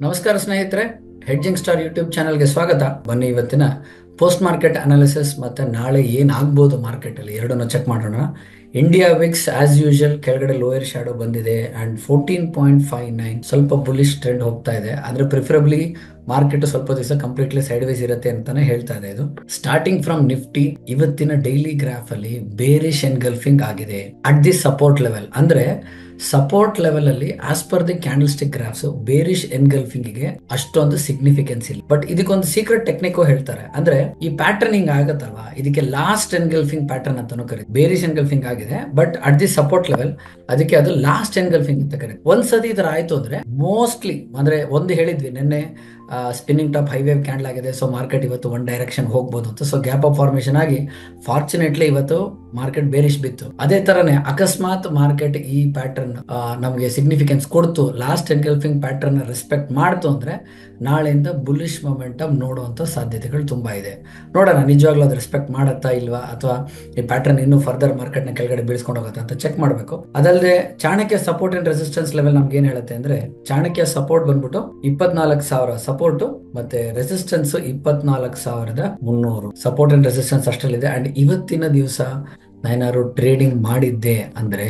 ನಮಸ್ಕಾರ ಸ್ನೇಹಿತರೆ, hedging star YouTube ಚಾನಲ್ಗೆ ಸ್ವಾಗತ. ಬನ್ನಿ ಇವತ್ತಿನ ಪೋಸ್ಟ್ ಮಾರ್ಕೆಟ್ ಅನಾಲಿಸಿಸ್ ಮತ್ತೆ ನಾಳೆ ಏನಾಗ್ಬೋದು ಮಾರ್ಕೆಟ್ ಅಲ್ಲಿ ಎರಡನ್ನು ಚೆಕ್ ಮಾಡೋಣ. ಇಂಡಿಯಾ ವಿಕ್ಸ್ ಆಸ್ ಯೂಶುವಲ್ ಕೆಳಗಡೆ ಲೋಯರ್ ಶಾಡೋ ಬಂದಿದೆ ಅಂಡ್ 14.59 ಸ್ವಲ್ಪ ಬುಲಿಶ್ ಟ್ರೆಂಡ್ ಹೋಗ್ತಾ ಇದೆ. ಆದ್ರೆ ಪ್ರಿಫರಬ್ಲಿ ಮಾರ್ಕೆಟ್ ಸ್ವಲ್ಪ ದಿವಸ ಕಂಪ್ಲೀಟ್ಲಿ ಸೈಡ್ ವೈಸ್ ಇರುತ್ತೆ ಅಂತಾನೆ ಹೇಳ್ತಾ ಇದೆ. ಇದು ಸ್ಟಾರ್ಟಿಂಗ್ ಫ್ರಮ್ ನಿಫ್ಟಿ ಇವತ್ತಿನ ಡೈಲಿ ಗ್ರಾಫ್ ಅಲ್ಲಿ ಬೇರಿಶ್ ಎನ್ಗಲ್ಫಿಂಗ್ ಆಗಿದೆ ಅಟ್ ದಿ ಸಪೋರ್ಟ್ ಲೆವೆಲ್. ಅಂದ್ರೆ ಸಪೋರ್ಟ್ ಲೆವೆಲ್ ಅಲ್ಲಿ as per the candle stick graphs bearish engulfing ಗೆ ಅಷ್ಟೊಂದು ಸಿಗ್ನಿಫಿಕೆನ್ಸ್ ಇಲ್ಲ. ಬಟ್ ಇದಕ್ಕೊಂದು ಸೀಕ್ರೆಟ್ ಟೆಕ್ನಿಕ್ ಹೇಳ್ತಾರೆ. ಅಂದ್ರೆ ಈ ಪ್ಯಾಟರ್ನ್ ಹಿಂಗ್ ಆಗತ್ತಲ್ವಾ, ಇದಕ್ಕೆ ಲಾಸ್ಟ್ ಎನ್ಗಲ್ಫಿಂಗ್ ಪ್ಯಾಟರ್ನ್ ಅಂತಾನು ಕರೀತಾರೆ. ಬೇರಿಶ್ ಎನ್ಗಲ್ಫಿಂಗ್ ಆಗಿದೆ but at the support level, ಅದಕ್ಕೆ ಅದು ಲಾಸ್ಟ್ ಎನ್ಗಲ್ಫಿಂಗ್ ಅಂತ ಕರೀತಾರೆ. ಒಂದ್ಸತಿ ಈ ತರ ಆಯ್ತು ಅಂದ್ರೆ ಮೋಸ್ಟ್ಲಿ ಅಂದ್ರೆ ಒಂದು ಹೇಳಿದ್ವಿ ನಿನ್ನೆ ಸ್ಪಿನ್ನಿಂಗ್ ಟಾಪ್ ಹೈವೇವ್ ಕ್ಯಾಂಡಲ್ ಆಗಿದೆ. ಸೊ ಮಾರ್ಕೆಟ್ ಇವತ್ತು ಒನ್ ಡೈರೆಕ್ಷನ್ ಹೋಗ್ಬೋದು ಅಂತ. ಸೊ ಗ್ಯಾಪ್ ಆಫ್ ಫಾರ್ಮೇಶನ್ ಆಗಿ ಫಾರ್ಚುನೇಟ್ಲಿ ಇವತ್ತು ಮಾರ್ಕೆಟ್ ಬೇರಿಶ್ ಬಿತ್ತು. ಅದೇ ತರನೇ ಅಕಸ್ಮಾತ್ ಮಾರ್ಕೆಟ್ ಈ ಪ್ಯಾಟರ್ನ್ ನಮಗೆ ಸಿಗ್ನಿಫಿಕೆನ್ಸ್ ಕೊಡ್ತು, ಲಾಸ್ಟ್ ಎನ್ಗಲ್ಫಿಂಗ್ ಪ್ಯಾಟರ್ನ್ ರೆಸ್ಪೆಕ್ಟ್ ಮಾಡ್ತು ಅಂದ್ರೆ ನಾಳೆಯಿಂದ ಬುಲ್ಲಿಶ್ ಮೊಮೆಂಟಮ್ ನೋಡುವಂತ ಸಾಧ್ಯತೆಗಳು ತುಂಬಾ ಇದೆ. ನೋಡೋಣ ನಿಜವಾಗ್ಲೂ ಅದು ರೆಸ್ಪೆಕ್ಟ್ ಮಾಡತ್ತಾ ಇಲ್ವಾ, ಅಥವಾ ಈ ಪ್ಯಾಟರ್ನ್ ಇನ್ನೂ ಫರ್ದರ್ ಮಾರ್ಕೆಟ್ ನ ಕೆಳಗಡೆ ಬೀಳ್ಸ್ಕೊಂಡು ಹೋಗುತ್ತೆ ಅಂತ ಚೆಕ್ ಮಾಡಬೇಕು. ಅದಲ್ಲದೆ Chanakya support and resistance level ನಮ್ಗೆ ಏನ್ ಹೇಳುತ್ತೆ ಅಂದ್ರೆ, ಚಾಣಕ್ಯ ಸಪೋರ್ಟ್ ಬಂದ್ಬಿಟ್ಟು 24,000 ಸಪೋರ್ಟ್ ಮತ್ತೆ ರೆಸಿಸ್ಟೆನ್ಸ್ 24,300. ಸಪೋರ್ಟ್ ಅಂಡ್ ರೆಸಿಸ್ಟೆನ್ಸ್ ಅಷ್ಟರಲ್ಲಿದೆ. ಅಂಡ್ ಇವತ್ತಿನ ದಿವಸ ನಾನೇನಾದ್ರು ಟ್ರೇಡಿಂಗ್ ಮಾಡಿದ್ದೆ ಅಂದ್ರೆ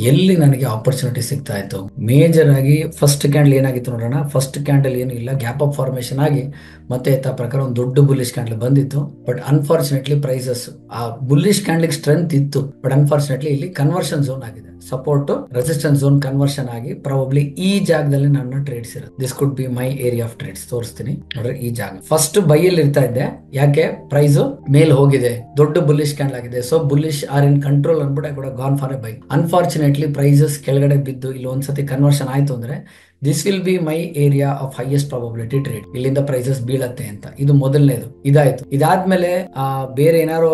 ಎಲ್ಲಿ ನನಗೆ ಆಪರ್ಚುನಿಟಿ ಸಿಗ್ತಾ ಇತ್ತು, ಮೇಜರ್ ಆಗಿ ಫಸ್ಟ್ ಕ್ಯಾಂಡಲ್ ಏನಾಗಿತ್ತು ನೋಡೋಣ. ಫಸ್ಟ್ ಕ್ಯಾಂಡಲ್ ಏನು ಇಲ್ಲ, ಗ್ಯಾಪ್ ಅಪ್ ಫಾರ್ಮೇಶನ್ ಆಗಿ ಮತ್ತೆ ಯಥಾ ಪ್ರಕಾರ ಒಂದು ದೊಡ್ಡ ಬುಲ್ಲಿಶ್ ಕ್ಯಾಂಡಲ್ ಬಂದಿತ್ತು. ಬಟ್ ಅನ್ಫಾರ್ಚುನೇಟ್ಲಿ ಪ್ರೈಸಸ್ ಆ ಬುಲ್ಲಿಶ್ ಕ್ಯಾಂಡಲ್ ಸ್ಟ್ರೆಂತ್ ಇತ್ತು, ಬಟ್ ಅನ್ಫಾರ್ಚುನೇಟ್ಲಿ ಇಲ್ಲಿ ಕನ್ವರ್ಷನ್ ಝೋನ್ ಆಗಿದೆ. ಸಪೋರ್ಟ್ ರೆಸಿಸ್ಟೆನ್ಸ್ ಝೋನ್ ಕನ್ವರ್ಷನ್ ಆಗಿ ಪ್ರಾಬಬ್ಲಿ ಈ ಜಾಗದಲ್ಲಿ ನನ್ನ ಟ್ರೇಡ್ಸ್ ಇರುತ್ತೆ. This could B my area of trades. ತೋರಿಸ್ತೀನಿ ನೋಡ್ರಿ, ಈ ಜಾಗ ಫಸ್ಟ್ ಬೈ ಅಲ್ಲಿ ಇರ್ತಾ ಇದ್ದೆ. ಯಾಕೆ ಪ್ರೈಸ್ ಮೇಲ್ ಹೋಗಿದೆ, ದೊಡ್ಡ ಬುಲ್ಲಿಶ್ ಕ್ಯಾಂಡಲ್ ಆಗಿದೆ. So bullish are in control ಅನ್ಬಿಟ್ಟು ಕೂಡ gone for a buy. Unfortunately prices ಕೆಳಗಡೆ ಬಿದ್ದು ಇಲ್ಲಿ ಒಂದ್ಸತಿ ಕನ್ವರ್ಷನ್ ಆಯ್ತು ಅಂದ್ರೆ this will be my area of highest probability trade. ಇಲ್ಲಿಂದ ಪ್ರೈಸಸ್ ಬೀಳತ್ತೆ ಅಂತ. ಇದು ಮೊದಲನೇದು. ಇದಾಯ್ತು. ಇದಾದ್ಮೇಲೆ ಬೇರೆ ಏನಾರು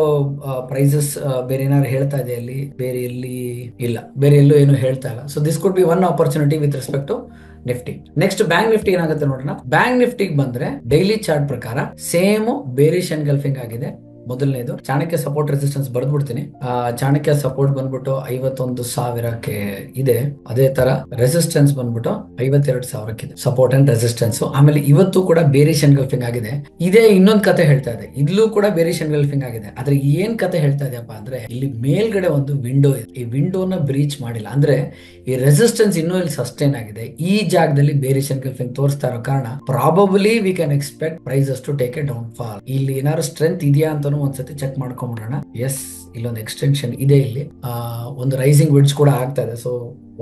ಪ್ರೈಸಸ್ ಬೇರೆ ಏನಾರು ಹೇಳ್ತಾ ಇದೆ ಅಲ್ಲಿ, ಬೇರೆ ಎಲ್ಲಿ ಇಲ್ಲ, ಬೇರೆ ಎಲ್ಲೂ ಏನು ಹೇಳ್ತಾ ಇಲ್ಲ. So this could be one opportunity with respect to Nifty. Next bank Nifty ಏನಾಗುತ್ತೆ ನೋಡೋಣ. ಬ್ಯಾಂಕ್ ನಿಫ್ಟಿಗೆ ಬಂದ್ರೆ ಡೈಲಿ ಚಾರ್ಟ್ ಪ್ರಕಾರ ಸೇಮ್ ಬೇರಿಶ್ ಎನ್ಗಲ್ಫಿಂಗ್ ಆಗಿದೆ. ಮೊದಲನೇದು ಚಾಣಕ್ಯ ಸಪೋರ್ಟ್ ರೆಸಿಸ್ಟೆನ್ಸ್ ಬರ್ದ್ಬಿಡ್ತೀನಿ. ಚಾಣಕ್ಯ ಸಪೋರ್ಟ್ ಬಂದ್ಬಿಟ್ಟು 51,000ಕ್ಕೆ ಇದೆ. ಅದೇ ತರ ರೆಸಿಸ್ಟೆನ್ಸ್ ಬಂದ್ಬಿಟ್ಟು 52,000ಕ್ಕೆ ಇದೆ, ಸಪೋರ್ಟ್ ಅಂಡ್ ರೆಸಿಸ್ಟೆನ್ಸ್. ಆಮೇಲೆ ಇವತ್ತು ಕೂಡ ಬೇರಿಶ್ ಎನ್ಗಲ್ಫಿಂಗ್ ಆಗಿದೆ. ಇದೇ ಇನ್ನೊಂದು ಕತೆ ಹೇಳ್ತಾ ಇದೆ, ಇಲ್ಲೂ ಕೂಡ ಬೇರಿಶ್ ಎನ್ಗಲ್ಫಿಂಗ್ ಆಗಿದೆ. ಆದ್ರೆ ಏನ್ ಕತೆ ಹೇಳ್ತಾ ಇದೆಯಪ್ಪ ಅಂದ್ರೆ, ಇಲ್ಲಿ ಮೇಲ್ಗಡೆ ಒಂದು ವಿಂಡೋ ಇದೆ, ಈ ವಿಂಡೋನ ಬ್ರೀಚ್ ಮಾಡಿಲ್ಲ. ಅಂದ್ರೆ ಈ ರೆಸಿಸ್ಟೆನ್ಸ್ ಇನ್ನೂ ಇಲ್ಲಿ ಸಸ್ಟೈನ್ ಆಗಿದೆ. ಈ ಜಾಗದಲ್ಲಿ ಬೇರಿಶ್ ಎನ್ಗಲ್ಫಿಂಗ್ ತೋರಿಸ್ತಾ ಇರೋ ಕಾರಣ probably we can expect prices to take a downfall. ಇಲ್ಲಿ ಏನಾದ್ರು ಸ್ಟ್ರೆಂತ್ ಇದೆಯಾ ಅಂತ ಒಂದ್ಸತಿ ಚೆಕ್ ಮಾಡ್ಕೊಂಡ್ಬಿಡೋಣ. ಎಸ್, ಇಲ್ಲೊಂದು ಎಕ್ಸ್ಟೆನ್ಷನ್ ಇದೆ, ಇಲ್ಲಿ ಒಂದು ರೈಸಿಂಗ್ ವಿಡ್ಸ್ ಕೂಡ ಆಗ್ತಾ ಇದೆ. ಸೊ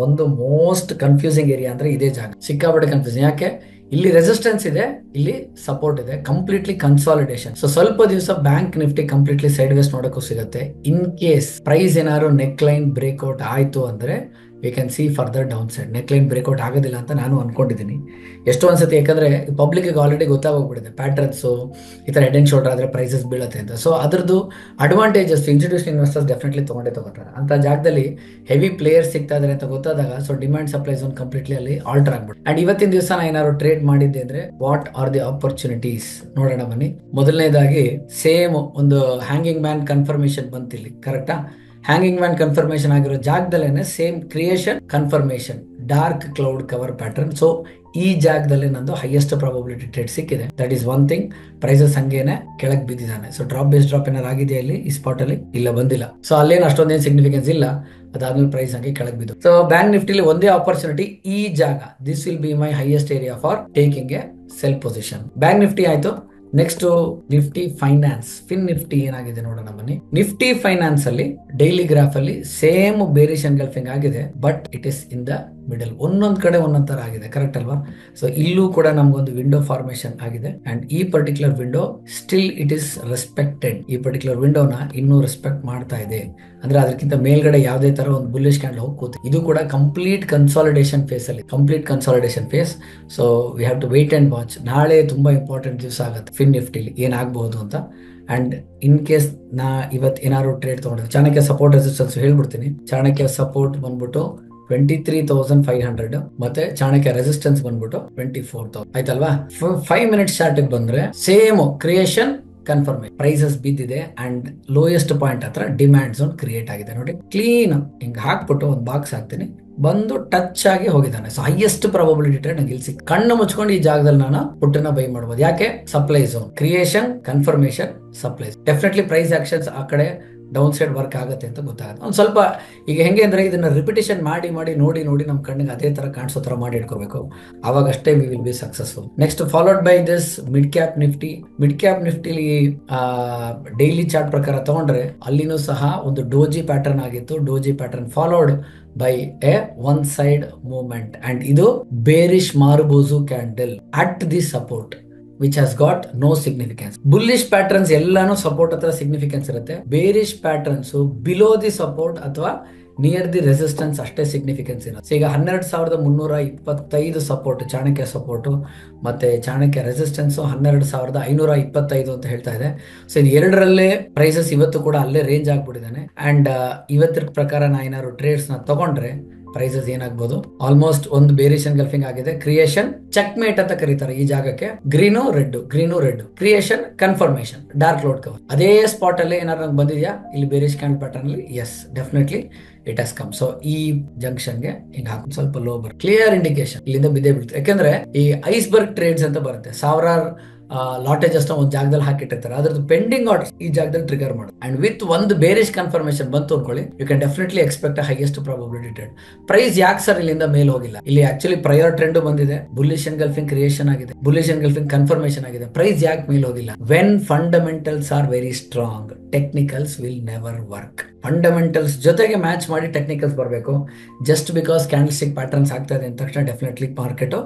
ಒಂದು ಮೋಸ್ಟ್ ಕನ್ಫ್ಯೂಸಿಂಗ್ ಏರಿಯಾ ಅಂದ್ರೆ ಇದೇ ಜಾಗ. ಸಿಕ್ಕಾಪಟ್ಟೆ ಕನ್ಫ್ಯೂಸಿಂಗ್. ಯಾಕೆ ಇಲ್ಲಿ ರೆಸಿಸ್ಟೆನ್ಸ್ ಇದೆ, ಇಲ್ಲಿ ಸಪೋರ್ಟ್ ಇದೆ, ಕಂಪ್ಲೀಟ್ಲಿ ಕನ್ಸಾಲಿಡೇಷನ್. ಸೊ ಸ್ವಲ್ಪ ದಿವಸ bank Nifty completely sideways ನೋಡಕ್ಕೂ ಸಿಗುತ್ತೆ. ಇನ್ ಕೇಸ್ ಪ್ರೈಸ್ ಏನಾದ್ರು ನೆಕ್ ಲೈನ್ ಬ್ರೇಕ್ಔಟ್ ಆಯ್ತು ಅಂದ್ರೆ we can see further downside. Neckline breakout ಆಗೋದಿಲ್ಲ ಅಂತ ನಾನು ಅನ್ಕೊಂಡಿದ್ದೀನಿ ಎಷ್ಟೋ ಒಂದ್ಸತಿ. ಯಾಕಂದ್ರೆ ಪಬ್ಲಿಕ್ ಆಲ್ರೆಡಿ ಗೊತ್ತಾಗೋಗ್ಬಿಟ್ಟಿದೆ ಪ್ಯಾಟರ್ನ್ಸ್, ಈ ತರ ಹೆಡ್ ಅಂಡ್ ಶೋಲ್ಡರ್ ಆದ್ರೆ ಪ್ರೈಸಸ್ ಬೀಳುತ್ತೆ ಅಂತ. ಸೊ ಅದ್ರದ್ದು ಅಡ್ವಾಂಟೇಜಸ್ ಇನ್ಸ್ಟಿಟ್ಯೂಷನಲ್ ಇನ್ವೆಸ್ಟರ್ಸ್ ಡೆಫಿನೆಟ್ಲಿ ತಗೊಳ್ತಾರೆ. ಅಂತ ಜಾಗದಲ್ಲಿ ಹೆವಿ ಪ್ಲೇಯರ್ಸ್ ಸಿಗ್ತಾ ಇದಾರೆ ಅಂತ ಗೊತ್ತಾದಾಗ so demand supply zone completely ಅಲ್ಲಿ ಆಲ್ಟರ್ ಆಗ್ಬಿಟ್ಟು. ಅಂಡ್ ಇವತ್ತಿನ ದಿವಸ ನಾ ಏನಾದ್ರು ಟ್ರೇಡ್ ಮಾಡಿದ್ದೆ ಅಂದ್ರೆ ವಾಟ್ ಆರ್ ದಿ ಆಪರ್ಚುನಿಟೀಸ್ ನೋಡೋಣ ಬನ್ನಿ. ಮೊದಲನೇದಾಗಿ ಸೇಮ್ ಒಂದು ಹ್ಯಾಂಗಿಂಗ್ ಮ್ಯಾನ್ ಕನ್ಫರ್ಮೇಶನ್ ಬಂತಿಲ್ಲಿ, ಕರೆಕ್ಟಾ? ಹ್ಯಾಂಗಿಂಗ್ ಮ್ಯಾನ್ ಕನ್ಫರ್ಮೇಶನ್ ಆಗಿರೋ ಜಾಗದಲ್ಲೇನೆ same creation confirmation dark cloud cover pattern. So ಈ ಜಾಗದಲ್ಲಿ ನಂದು ಹೈಯೆಸ್ಟ್ ಪ್ರಾಬಬಿಲಿಟಿ ಟ್ರೇಡ್ ಸಿಕ್ಕಿದೆ. That is one thing. Prices ಹಂಗೇನೆ ಕೆಳಗೆ ಬಿದ್ದಿದ್ದಾನೆ. ಸೊ ಡ್ರಾಪ್ ಬೇಸ್ ಡ್ರಾಪ್ ಏನಾರು ಆಗಿದೆಯಾ ಇಲ್ಲಿ ಈ ಸ್ಪಾಟ್ ಅಲ್ಲಿ? ಇಲ್ಲ, ಬಂದಿಲ್ಲ. ಸೊ ಅಲ್ಲೇನು ಅಷ್ಟೊಂದೇನು ಸಿಗ್ನಿಫಿಕೆನ್ಸ್ ಇಲ್ಲ. ಅದಾದ್ಮೇಲೆ ಪ್ರೈಸ್ ಹಂಗೆ ಕೆಳಗೆ ಬಿದ್ದು. ಸೊ ಬ್ಯಾಂಕ್ ನಿಫ್ಟಿಲಿ ಒಂದೇ ಆಪರ್ಚುನಿಟಿ, ಈ ಜಾಗ. This will be my highest area for taking a sell position. Bank Nifty ಆಯ್ತು. Next Nifty finance, fin Nifty ಏನಾಗಿದೆ ನೋಡೋಣ ಬನ್ನಿ. ನಿಫ್ಟಿ ಫೈನಾನ್ಸ್ ಅಲ್ಲಿ ಡೈಲಿ ಗ್ರಾಫ್ ಅಲ್ಲಿ ಸೇಮ್ ಬೇರಿಶ್ ಎನ್ಗಲ್ಫಿಂಗ್ ಆಗಿದೆ, but it is in the middle. ಒಂದೊಂದ್ ಕಡೆ ಒಂದೊಂದ್ ತರ ಆಗಿದೆ, ಕರೆಕ್ಟ್ ಅಲ್ವಾ? ಸೊ ಇಲ್ಲೂ ಕೂಡ ನಮ್ಗೊಂದು ವಿಂಡೋ ಫಾರ್ಮೇಶನ್ ಆಗಿದೆ. ಅಂಡ್ ಈ particular window still it is respected. ಈ ಪರ್ಟಿಕ್ಯುಲರ್ ವಿಂಡೋನ ಇನ್ನೂ ರೆಸ್ಪೆಕ್ಟ್ ಮಾಡ್ತಾ ಇದೆ. ಅಂದ್ರೆ ಅದಕ್ಕಿಂತ ಮೇಲ್ಗಡೆ ಯಾವುದೇ ತರ ಒಂದು ಬುಲ್ಲಿಶ್ ಕ್ಯಾಂಡಲ್ ಹೋಗಿ ಕೂತು. ಇದು ಕೂಡ ಕಂಪ್ಲೀಟ್ ಕನ್ಸಾಲಿಡೇಷನ್ ಫೇಸ್ ಅಲ್ಲಿ, complete consolidation phase. So we have to wait and watch. ನಾಳೆ ತುಂಬಾ ಇಂಪಾರ್ಟೆಂಟ್ ದಿವಸ ಆಗುತ್ತೆ ಫಿನ್ ನಿಫ್ಟಿಲಿ, ಏನಾಗಬಹುದು ಅಂತ. ಅಂಡ್ ಇನ್ ಕೇಸ್ ನಾ ಇವತ್ತು ಏನಾದ್ರು ಟ್ರೇಡ್ ತಗೊಂಡ್ರೆ ಚಾಣಕ್ಯ ಸಪೋರ್ಟ್ ರೆಸಿಸ್ಟೆನ್ಸ್ ಹೇಳ್ಬಿಡ್ತೀನಿ. ಚಾಣಕ್ಯ ಸಪೋರ್ಟ್ ಬಂದ್ಬಿಟ್ಟು 23,500 ಮತ್ತೆ ಚಾಣಕ್ಯ ರೆಸಿಸ್ಟೆನ್ಸ್ ಬಂದ್ಬಿಟ್ಟು 24,000 ಆಯ್ತಲ್ವಾ? 5 ಮಿನಿಟ್ಸ್ ಚಾರ್ಟ್ ಬಂದ್ರೆ ಸೇಮ್ ಕ್ರಿಯೇಷನ್ ಕನ್ಫರ್ಮೇಶನ್. ಪ್ರೈಸಸ್ ಬಿದ್ದಿದೆ ಅಂಡ್ ಲೋಯೆಸ್ಟ್ ಪಾಯಿಂಟ್ ಹತ್ರ ಡಿಮ್ಯಾಂಡ್ ಝೋನ್ ಕ್ರಿಯೇಟ್ ಆಗಿದೆ. ನೋಡಿ, ಕ್ಲೀನ್ ಹಿಂಗ್ ಹಾಕ್ಬಿಟ್ಟು ಒಂದು ಬಾಕ್ಸ್ ಹಾಕ್ತೀನಿ. ಬಂದು ಟಚ್ ಆಗಿ ಹೋಗಿದ್ದಾನೆ. ಸೊ ಹೈಯೆಸ್ಟ್ ಪ್ರಾಬಬಿಲಿಟಿ ಟ್ರೇಡ್ ನಂಗೆ ಇಲ್ಲಿ ಸಿಕ್ ಕಣ್ಣು ಮುಚ್ಕೊಂಡು ಈ ಜಾಗದಲ್ಲಿ ನಾನು ಪುಟ್ಟನ್ನ ಬೈ ಮಾಡ್ಬೋದು. ಯಾಕೆ? Supply zone creation, confirmation, supply. Definitely price actions ಆ ಕಡೆ ಡೌನ್ ಸೈಡ್ ವರ್ಕ್ ಆಗುತ್ತೆ ಅಂತ ಗೊತ್ತಾಗುತ್ತೆ. ಒಂದು ಸ್ವಲ್ಪ ಈಗ ಹೆಂಗೆ ಅಂದ್ರೆ ಇದನ್ನ ರಿಪಿಟೇಷನ್ ಮಾಡಿ ಮಾಡಿ ನೋಡಿ ನೋಡಿ ನಮ್ಮ ಕಣ್ಣಿಗೆ ಅದೇ ತರ ಕಾಣಿಸೋ ತರ ಮಾಡಿ ಇಟ್ಕೋಬೇಕು. ಅವಾಗ ಅಷ್ಟೇ we will be successful. Next followed by this mid cap Nifty. Mid cap ನಿಫ್ಟಿಲಿ ಡೈಲಿ ಚಾರ್ಟ್ ಪ್ರಕಾರ ತಗೊಂಡ್ರೆ ಅಲ್ಲಿನೂ ಸಹ ಒಂದು ಡೋಜಿ ಪ್ಯಾಟರ್ನ್ ಆಗಿತ್ತು. Doji pattern followed by a one side movement and ಇದು bearish marubozu candle at the support which has got no significance. Bullish patterns ಎಲ್ಲಾನು support ಹತ್ರ ಸಿಗ್ನಿಫಿಕೆನ್ಸ್ ಇರುತ್ತೆ. Bearish patterns below the support ಅಥವಾ near the resistance ಅಷ್ಟೇ significance ಇರುತ್ತೆ. ಈಗ 12,325 support Chanakya support ಮತ್ತೆ Chanakya resistance 12,525 ಅಂತ ಹೇಳ್ತಾ ಇದೆ. ಸೊ ಇದು ಎರಡರಲ್ಲೇ ಪ್ರೈಸಸ್ ಇವತ್ತು ಕೂಡ ಅಲ್ಲೇ ರೇಂಜ್ ಆಗ್ಬಿಟ್ಟಿದ್ದಾನೆ. ಅಂಡ್ ಇವತ್ತಿನ ಪ್ರಕಾರ ನಾ ಏನಾದ್ರು ಟ್ರೇಡ್ಸ್ ನ ತಗೊಂಡ್ರೆ ಪ್ರೈಸಸ್ ಏನಾಗಬಹುದು, ಆಲ್ಮೋಸ್ಟ್ ಒಂದು ಬೇರಿಶ್ ಎನ್ಗಲ್ಫಿಂಗ್ ಆಗಿದೆ. ಕ್ರಿಯೇಷನ್ ಚೆಕ್ ಮೇಟ್ ಅಂತ ಕರೀತಾರೆ ಈ ಜಾಗಕ್ಕೆ. Green red creation confirmation dark cloud cover. ಅದೇ ಸ್ಪಾಟ್ ಅಲ್ಲಿ ಏನಾದ್ರು ಬಂದಿದ್ಯಾ ಇಲ್ಲಿ ಬೇರಿಶ್ ಕ್ಯಾಂಡಲ್ ಪ್ಯಾಟರ್ನ್ ಅಲ್ಲಿ? Yes, definitely it has come. So ಈ ಜಂಕ್ಷನ್ ಗೆ ಹಿಂಗ ಹಾಕಿ ಸ್ವಲ್ಪ ಲೋ ಬರ್ ಕ್ಲಿಯರ್ ಇಂಡಿಕೇಶನ್ ಇಲ್ಲಿಂದ ಬಿದ್ದೇ ಬೀಳುತ್ತೆ. ಯಾಕಂದ್ರೆ ಈ ಐಸ್ಬರ್ಗ್ ಟ್ರೇಡ್ಸ್ ಅಂತ ಬರುತ್ತೆ, ಸಾವಿರಾರು ಲಾಟೇಜ್ ಅಷ್ಟು ಒಂದು ಜಾಗದಲ್ಲಿ ಹಾಕಿಟ್ಟಿರ್ತಾರೆ. ಅದ್ರದ್ದು ಪೆಂಡಿಂಗ್ ಆರ್ಡರ್ ಈ ಜಾಗದಲ್ಲಿ ಟ್ರಿಗರ್ ಮಾಡೋದು. ಅಂಡ್ ವಿತ್ ಒಂದು ಬೇರಿಶ್ ಕನ್ಫರ್ಮೇಶನ್ ಬಂತು ಅನ್ಕೊಳ್ಳಿ, you can definitely expect highest probability trade. Price ಯಾಕೆ ಸರ್ ಇಲ್ಲಿಂದ ಮೇಲೆ ಹೋಗಿಲ್ಲ? ಇಲ್ಲಿ ಆಕ್ಚುಲಿ ಪ್ರಯರ್ ಟ್ರೆಂಡ್ ಬಂದಿದೆ, ಬುಲ್ಲಿಶ್ ಎನ್ಗಲ್ಫಿಂಗ್ ಕ್ರಿಯೇಷನ್ ಆಗಿದೆ, ಬುಲ್ಲಿಶ್ ಎನ್ಗಲ್ಫಿಂಗ್ ಕನ್ಫರ್ಮೇಶನ್ ಆಗಿದೆ. ಪ್ರೈಸ್ ಯಾಕೆ ಮೇಲೆ ಹೋಗಿಲ್ಲ? When fundamentals are very strong, technicals will never work. Fundamentals ಜೊತೆಗೆ ಮ್ಯಾಚ್ ಮಾಡಿ ಟೆಕ್ನಿಕಲ್ಸ್ ಬರಬೇಕು. Just because candlestick patterns ಆಗ್ತಾ ಇದೆ ಅಂದ ತಕ್ಷಣ ಡೆಫಿನೆಟ್ಲಿ ಮಾರ್ಕೆಟ್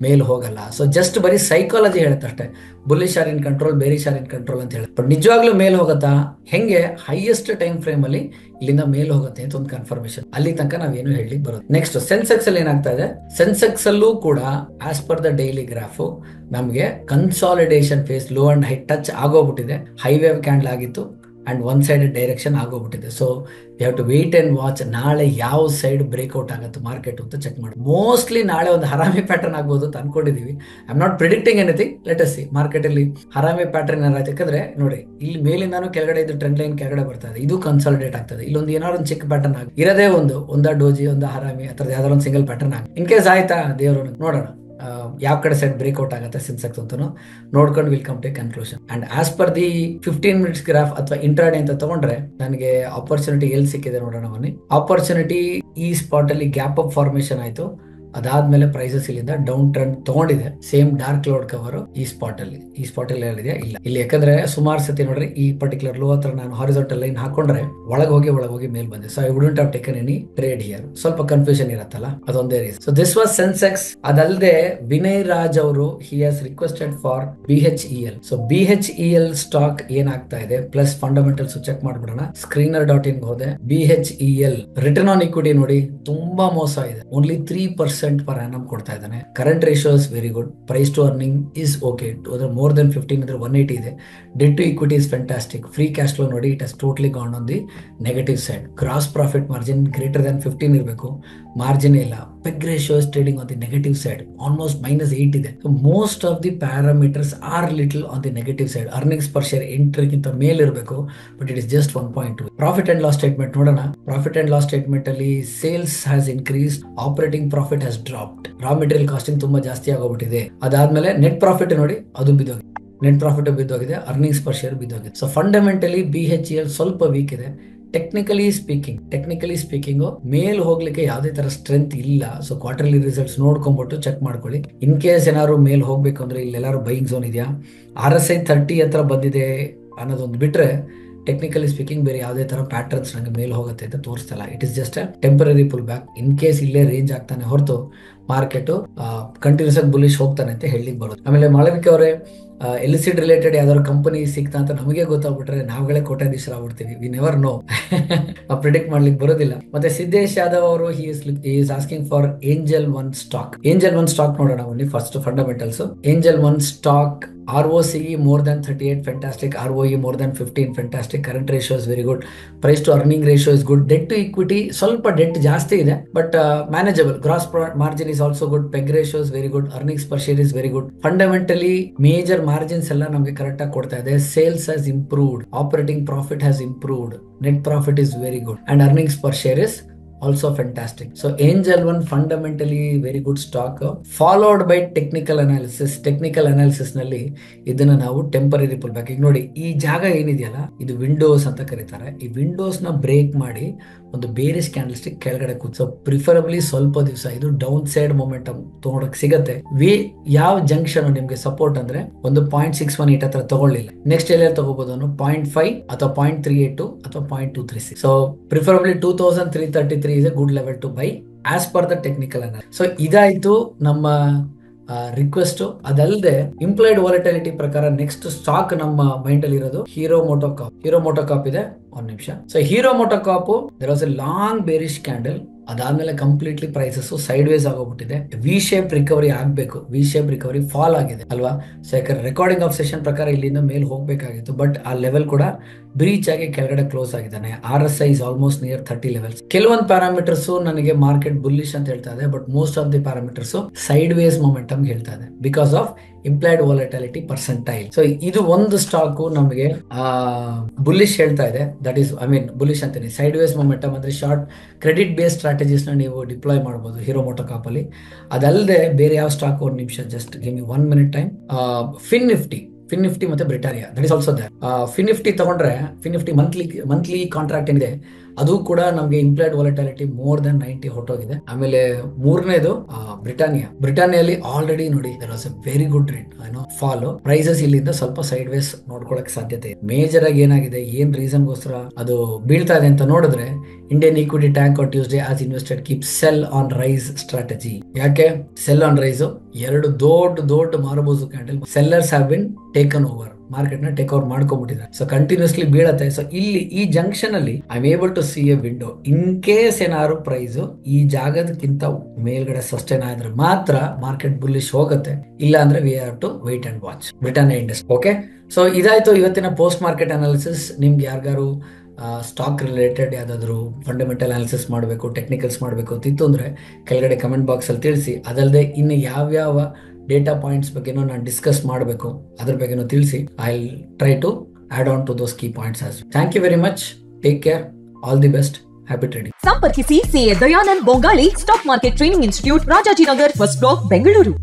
ಮೇಲ್ ಹೋಗಲ್ಲ. ಸೊ ಜಸ್ಟ್ ಬರೀ ಸೈಕಾಲಜಿ ಹೇಳುತ್ತೆ ಅಷ್ಟೇ, bullish are in control, bearish are in control ಅಂತ ಹೇಳುತ್ತೆ. ಬಟ್ ನಿಜವಾಗ್ಲೂ ಮೇಲ್ ಹೋಗುತ್ತಾ? ಹೆಂಗೆ ಹೈಯೆಸ್ಟ್ ಟೈಮ್ ಫ್ರೇಮ್ ಅಲ್ಲಿ ಇಲ್ಲಿಂದ ಮೇಲ್ ಹೋಗುತ್ತೆ ಅಂತ ಒಂದು ಕನ್ಫರ್ಮೇಶನ್. ಅಲ್ಲಿ ತನಕ ನಾವೇನು ಹೇಳಿ ಬರೋದು. ನೆಕ್ಸ್ಟ್ ಸೆನ್ಸೆಕ್ಸ್ ಅಲ್ಲಿ ಏನಾಗ್ತಾ ಇದೆ? ಸೆನ್ಸೆಕ್ಸ್ ಅಲ್ಲೂ ಕೂಡ as per the daily graph ನಮಗೆ consolidation phase low and high touch ಆಗೋಗ್ಬಿಟ್ಟಿದೆ. ಹೈವೇವ್ ಕ್ಯಾಂಡಲ್ ಆಗಿತ್ತು ಅಂಡ್ ಒನ್ ಸೈಡ್ ಡೈರೆಕ್ಷನ್ ಆಗೋಗ್ಬಿಟ್ಟಿದೆ. So you have to wait and watch. ನಾಳೆ ಯಾವ ಸೈಡ್ ಬ್ರೇಕ್ಔಟ್ ಆಗುತ್ತೆ ಮಾರ್ಕೆಟ್ ಅಂತ ಚೆಕ್ ಮಾಡಿ. ಮೋಸ್ಟ್ಲಿ ನಾಳೆ ಒಂದು ಹರಾಮಿ ಪ್ಯಾಟರ್ನ್ ಆಗ್ಬೋದು ಅಂತ ಅನ್ಕೊಂಡಿದೀವಿ. I am not predicting anything, let us see. Market ಅಲ್ಲಿ ಹರಾಮಿ ಪ್ಯಾಟರ್ನ್ ಏನಾಯ್ತು? ಯಾಕಂದ್ರೆ ನೋಡಿ ಇಲ್ಲಿ ಮೇಲಿಂದಾನು ಕೆಳಗಡೆ ಇದು ಟ್ರೆಂಡ್ ಲೈನ್ ಕೆಳಗಡೆ ಬರ್ತಾ ಇದೆ, ಇದು ಕನ್ಸಾಲಿಡೇಟ್ ಆಗ್ತದೆ. ಇಲ್ಲೊಂದು ಏನಾದ್ರು ಒಂದು ಚಿಕ್ಕ ಪ್ಯಾಟರ್ನ್ ಆಗಿ ಇರೋದೇ ಒಂದ ಡೋಜಿ, ಒಂದು ಹರಾಮಿ, ಅಥವಾ ಯಾವ್ದಾದ್ರು ಒಂದು ಸಿಂಗಲ್ ಪ್ಯಾಟರ್ನ್ ಆಗಿ ಇನ್ ಕೇಸ್ ಆಯ್ತಾ ದೇವರು ನೋಡೋಣ ಯಾವ ಕಡೆ ಸೈಡ್ ಬ್ರೇಕ್ಔಟ್ ಆಗುತ್ತೆ ಸೆನ್ಸೆಕ್ಸ್ ಅಂತ ನೋಡ್ಕೊಂಡು will come to conclusion. And as per the 15 minutes graph ಅಥವಾ ಇಂಟ್ರಾಡೇ ಅಂತ ತಗೊಂಡ್ರೆ ನನಗೆ ಆಪರ್ಚುನಿಟಿ ಎಲ್ಲಿ ಸಿಕ್ಕಿದೆ ನೋಡೋಣ ಬನ್ನಿ. ಆಪರ್ಚುನಿಟಿ ಈ ಸ್ಪಾಟ್ ಅಲ್ಲಿ ಗ್ಯಾಪ್ ಅಪ್ ಫಾರ್ಮೇಶನ್ ಆಯ್ತು. ಅದಾದ್ಮೇಲೆ ಪ್ರೈಸಸ್ ಇಲ್ಲಿಂದ ಡೌನ್ ಟ್ರೆಂಡ್ ತಗೊಂಡಿದೆ. ಸೇಮ್ ಡಾರ್ಕ್ ಲೋಡ್ ಕವರ್ ಈ ಸ್ಪಾಟ್ ಅಲ್ಲಿ ಹೇಳಿದೆಯಾ? ಇಲ್ಲ ಇಲ್ಲಿ. ಯಾಕಂದ್ರೆ ಸುಮಾರು ಸತಿ ನೋಡ್ರಿ ಈ ಪರ್ಟಿಕ್ಯುಲರ್ ಲೋ ಹತ್ರ ನಾನು ಹಾರಿಜಾಂಟಲ್ ಲೈನ್ ಹಾಕೊಂಡ್ರೆ ಒಳಗೆ ಹೋಗಿ ಮೇಲ್ ಬಂದೆ. So I wouldn't have taken any trade here. ಸ್ವಲ್ಪ ಕನ್ಫ್ಯೂಷನ್ ಇರತ್ತಲ್ಲ, ಅದೊಂದೇ reason. So this was Sensex. ಅದಲ್ಲದೆ ವಿನಯ್ ರಾಜ್ ಅವರು he has requested for BHEL. So BHEL stock ಏನಾಗ್ತಾ ಇದೆ ಪ್ಲಸ್ ಫಂಡಮೆಂಟಲ್ಸ್ ಚೆಕ್ ಮಾಡ್ಬಿಡೋಣ. screener.in ಹೋದೆ. BHEL ರಿಟರ್ನ್ ಆನ್ ಇಕ್ವಿಟಿ ನೋಡಿ ತುಂಬಾ ಮೋಸ ಇದೆ. ಓನ್ಲಿ 3% per annum ಕೊಡ್ತಾ ಇದ್ದಾನೆ. Current ratio is very good. Price to earning is okay. More than 15 ಅಂದ್ರೆ 180 ಇದೆ. Debt to equity is fantastic. Free cash flow ನೋಡಿ it has totally gone on the negative side. Gross profit margin greater than 15 ಇರಬೇಕು, margin ಇಲ್ಲ. PEG ratio is trading on the negative side, almost -8 ಇದೆ. Most of the parameters are little on the negative side. Earnings per share 8ಗಿಂತ ಮೇಲೆ ಇರಬೇಕು, but it is just 1.2. Profit and loss statement ನೋಡೋಣ. Profit and loss statement ಅಲ್ಲಿ sales has increase, operating profit has dropped. Raw material costing ತುಂಬಾ ಜಾಸ್ತಿ ಆಗೋಗ್ಬಿಟ್ಟಿದೆ. ಅದಾದ್ಮೇಲೆ net profit ನೋಡಿ ಅದು ಬಿದ್ದೋಗಿದೆ. ನೆಟ್ ಪ್ರಾಫಿಟ್ ಬಿದ್ದೋಗಿದೆ, ಅರ್ನಿಂಗ್ಸ್ ಪರ್ ಶೇರ್ ಬಿದ್ದೋಗಿದೆ. ಸೊ ಫಂಡಮೆಂಟಲಿ BHEL ಸ್ವಲ್ಪ ವೀಕ್ ಇದೆ. ಟೆಕ್ನಿಕಲಿ ಸ್ಪೀಕಿಂಗ್ ಮೇಲ್ ಹೋಗ್ಲಿಕ್ಕೆ ಯಾವುದೇ ತರ ಸ್ಟ್ರೆಂತ್ ಇಲ್ಲ. ಸೊ ಕ್ವಾರ್ಟರ್ಲಿ ರಿಸಲ್ಟ್ಸ್ ನೋಡ್ಕೊಂಡ್ಬಿಟ್ಟು ಚೆಕ್ ಮಾಡ್ಕೊಳ್ಳಿ. ಇನ್ ಕೇಸ್ ಏನಾದ್ರು ಮೇಲ್ ಹೋಗ್ಬೇಕು ಅಂದ್ರೆ ಇಲ್ಲೆಲ್ಲಾರು ಬೈಯಿಂಗ್ ಝೋನ್ ಇದೆಯಾ, RSI 30 ಹತ್ರ ಬಂದಿದೆ ಅನ್ನೋದೊಂದು ಬಿಟ್ರೆ ಟೆಕ್ನಿಕಲಿ ಸ್ಪೀಕಿಂಗ್ ಬೇರೆ ಯಾವುದೇ ತರ ಪ್ಯಾಟರ್ನ್ಸ್ ನಂಗೆ ಮೇಲ್ ಹೋಗುತ್ತೆ ಅಂತ ತೋರಿಸ್ತಲ್ಲ. It is just a temporary pull back. In case ಇಲ್ಲೇ ರೇಂಜ್ ಆಗ್ತಾನೆ ಹೊರತು ಮಾರ್ಕೆಟ್ ಕಂಟಿನ್ಯೂಸ್ ಆಗಿ ಬುಲಿಶ್ ಹೋಗ್ತಾನೆ ಅಂತ ಹೇಳಿಕ್ ಬರೋದು. ಆಮೇಲೆ ಮಾಳವಿಕೆ ಅವರೇ ಎಲಿಸಿಡ್ ರಿಲೇಟೆಡ್ ಯಾವ್ದಾದ್ರು ಕಂಪನಿ ಸಿಗ್ತಾ ಅಂತ ನಮಗೆ ಗೊತ್ತಾಗ್ಬಿಟ್ರೆ ನಾವುಗಳೇ ಕೋಟ್ಯಾಧೀಶರಾಗ್ಬಿಡ್ತೀವಿ. We never know. ಪ್ರಿಡಿಕ್ಟ್ ಮಾಡ್ಲಿಕ್ಕೆ ಬರೋದಿಲ್ಲ. ಮತ್ತೆ ಸಿದ್ದೇಶ್ ಯಾದವ್ ಅವರು is asking for Angel One stock ನೋಡೋಣ ಬನ್ನಿ. First fundamentals. Angel One stock ROCE more than 38 fantastic, ROE more than 15 fantastic, current ratio is very good, price to earning ratio is good, debt to equity ಸ್ವಲ್ಪ debt ಜಾಸ್ತಿ ಇದೆ but manageable, gross margin is also good, peg ratio is very good, earnings per share is very good, fundamentally major margins ಎಲ್ಲ ನಮಗೆ correct ಆಗಿ ಕೊಡ್ತಾ ಇದೆ, sales has improved, operating profit has improved, net profit is very good and earnings per share is also fantastic. So Angel One fundamentally very good stock, followed by technical analysis. Technical analysis ನಲ್ಲಿ ಇದನ್ನ ನಾವು temporary pull back. ಈಗ ನೋಡಿ ಈ ಜಾಗ ಏನಿದೆಯಲ್ಲ ಇದು Windows ಅಂತ ಕರೀತಾರೆ. ಈ ವಿಂಡೋಸ್ ನ ಬ್ರೇಕ್ ಮಾಡಿ ಒಂದು ಬೇರಿಶ್ ಕ್ಯಾಂಡಲ್ ಸ್ಟಿಕ್ ಕೆಳಗಡೆ ಕೂತ್, ಪ್ರಿಫರಬ್ಲಿ ಸ್ವಲ್ಪ ದಿವಸ ಇದು ಡೌನ್ ಸೈಡ್ ಮೊಮೆಂಟಮ್ ತಗೊಳಕ್ ಸಿಗತ್ತೆ. ಯಾವ ಜಂಕ್ಷನ್ ನಿಮ್ಗೆ ಸಪೋರ್ಟ್ ಅಂದ್ರೆ ಒಂದು 0.618 ಹತ್ರ ತಗೊಳ್ಳಿಲ್ಲ, ನೆಕ್ಸ್ಟ್ ಎಲ್ಲ ತಗೋಬಹುದು 0.5 ಅಥವಾ 0.382 ಅಥವಾ 0.236. So preferably 2333 is a good level to buy as per the technical analysis. So ಇದಾಯ್ತು ನಮ್ಮ ರಿಕ್ವೆಸ್ಟ್. ಅದಲ್ಲದೆ ಇಂಪ್ಲೈಡ್ ವಾಲಟಿಲಿಟಿ ಪ್ರಕಾರ ನೆಕ್ಸ್ಟ್ ಸ್ಟಾಕ್ ನಮ್ಮ ಮೈಂಡ್ ಅಲ್ಲಿ ಇರೋದು ಹೀರೋ ಮೋಟೋಕಾರ್ಪ್. ಹೀರೋ ಮೋಟೋಕಾರ್ಪ್ ಇದೆ, ಒಂದ್ ನಿಮಿಷ. So Hero MotoCorp there was a long bearish candle, ಅದಾದ್ಮೇಲೆ ಕಂಪ್ಲೀಟ್ಲಿ ಪ್ರೈಸಸ್ ಸೈಡ್ ವೇಸ್ ಆಗೋಗ್ಬಿಟ್ಟಿದೆ. ವಿ ಶೇಪ್ ರಿಕವರಿ ಆಗ್ಬೇಕು, ವಿ ಶೇಪ್ ರಿಕವರಿ ಫಾಲ್ ಆಗಿದೆ ಅಲ್ವಾ. ಸೊ ಯಾಕಂದ್ರೆ ರೆಕಾರ್ಡಿಂಗ್ ಆಫ್ ಸೆಷನ್ ಪ್ರಕಾರ ಇಲ್ಲಿಂದ ಮೇಲ್ ಹೋಗ್ಬೇಕಾಗಿತ್ತು, ಬಟ್ ಆ ಲೆವೆಲ್ ಕೂಡ ಬ್ರೀಚ್ ಆಗಿ ಕೆಳಗಡೆ ಕ್ಲೋಸ್ ಆಗಿದ್ದಾನೆ. RSI is almost near 30 levels. ಕೆಲವೊಂದು ಪ್ಯಾರಾಮೀಟರ್ಸ್ ನನಗೆ ಮಾರ್ಕೆಟ್ ಬುಲ್ಲಿಶ್ ಅಂತ ಹೇಳ್ತಾ ಇದೆ, but most of the parameters sideways momentum ಹೇಳ್ತಾ ಇದೆ because of implied volatility percentile. So ಇದು ಒಂದು ಸ್ಟಾಕ್ ನಮಗೆ ಬುಲ್ಲಿಶ್ ಹೇಳ್ತಾ ಇದೆ, ದಟ್ ಈಸ್ ಬುಲ್ಲಿಶ್ ಅಂತೀನಿ. ಸೈಡ್ ವೇಸ್ ಮೊಮೆಂಟಮ್ ಅಂದ್ರೆ ಶಾರ್ಟ್ ಕ್ರೆಡಿಟ್ ಬೇಸ್ ಸ್ಟ್ರಾಟಜೀಸ್ ನ ನೀವು ಡಿಪ್ಲಾಯ್ ಮಾಡಬಹುದು ಹೀರೋ ಮೋಟೋಕಾರ್ಪ್ ಅಲ್ಲಿ. ಅದಲ್ಲದೆ ಬೇರೆ ಯಾವ ಸ್ಟಾಕ್, ಒಂದು ನಿಮಿಷ just give me 1 minute time. Fin Nifty ಮತ್ತೆ Britannia, that is also there. Fin Nifty ತಗೊಂಡ್ರೆ ಫಿನ್ ನಿಫ್ಟಿ ಮಂತ್ಲಿ ಕಾಂಟ್ರಾಕ್ಟ್ ಏನಿದೆ ಅದು ಕೂಡ ನಮಗೆ ಇಂಪ್ಲೈಡ್ ವಾಲಟಿಲಿಟಿ ಮೋರ್ ದನ್ 90 ಹೊಟ್ಟೋಗಿದೆ. ಆಮೇಲೆ ಮೂರನೇದು ಬ್ರಿಟಾನಿಯಲ್ಲಿ ಆಲ್ರೆಡಿ ನೋಡಿ there was a very good rate fall. Prices ಇಲ್ಲಿಂದ ಸ್ವಲ್ಪ ಸೈಡ್ ವೇಸ್ ನೋಡ್ಕೊಳಕ್ ಸಾಧ್ಯತೆ ಇದೆ. ಮೇಜರ್ ಆಗಿ ಏನಾಗಿದೆ, ಏನ್ ರೀಸನ್ಗೋಸ್ಕರ ಅದು ಬೀಳ್ತಾ ಇದೆ ಅಂತ ನೋಡಿದ್ರೆ, Indian equity tank on Tuesday as invested keep sell on rise strategy. ಯಾಕೆ ಸೆಲ್ ಆನ್ ರೈಸ್? ಎರಡು ದೊಡ್ಡ ಮಾರಬಹುದು candle, sellers have been taken over, market ನ ಟೇಕ್ ಓವರ್ ಮಾಡ್ಕೊಂಡ್ಬಿಟ್ಟಿದ್ದಾರೆ. ಸೊ ಕಂಟಿನ್ಯೂಸ್ಲಿ ಬೀಳತ್ತೆ. ಸೊ ಇಲ್ಲಿ ಈ ಜಂಕ್ಷನ್ ಅಲ್ಲಿ I am able to see a window. In case ಏನಾದ್ರು ಪ್ರೈಸ್ ಈ ಜಾಗದಕ್ಕಿಂತ ಮೇಲ್ಗಡೆ ಸಸ್ಟೈನ್ ಆದ್ರೆ ಮಾತ್ರ ಮಾರ್ಕೆಟ್ ಬುಲ್ಲಿಶ್ ಹೋಗುತ್ತೆ, ಇಲ್ಲ ಅಂದ್ರೆ we have to wait and watch Britannia industry. Okay, so ಇದಾಯ್ತು ಇವತ್ತಿನ ಪೋಸ್ಟ್ ಮಾರ್ಕೆಟ್ ಅನಾಲಿಸಿಸ್. ನಿಮ್ಗೆ ಯಾರಿಗಾರು ಸ್ಟಾಕ್ ರಿಲೇಟೆಡ್ ಯಾವ್ದಾದ್ರು ಫಂಡಮೆಂಟಲ್ ಅನಾಲಿಸಿಸ್ ಮಾಡಬೇಕು, ಟೆಕ್ನಿಕಲ್ಸ್ ಮಾಡಬೇಕು ಅಂತಿತ್ತು ಅಂದ್ರೆ ಕೆಳಗಡೆ ಕಮೆಂಟ್ ಬಾಕ್ಸ್ ಅಲ್ಲಿ ತಿಳಿಸಿ. ಅದಲ್ಲದೆ ಇನ್ನು ಯಾವ್ಯಾವ ಡೇಟಾ ಪಾಯಿಂಟ್ಸ್ ಬಗ್ಗೆನೂ ನಾನು ಡಿಸ್ಕಸ್ ಮಾಡಬೇಕು ಅದ್ರ ಬಗ್ಗೆನೂ ತಿಳಿಸಿ. I will try to add on to those key points as. Thank you very much, take care, all the best, happy trading. ಸಂಪರ್ಕಿಸಿ CA Dayanand Bongali, stock market training institute, Rajajinagar, first block, Bengaluru.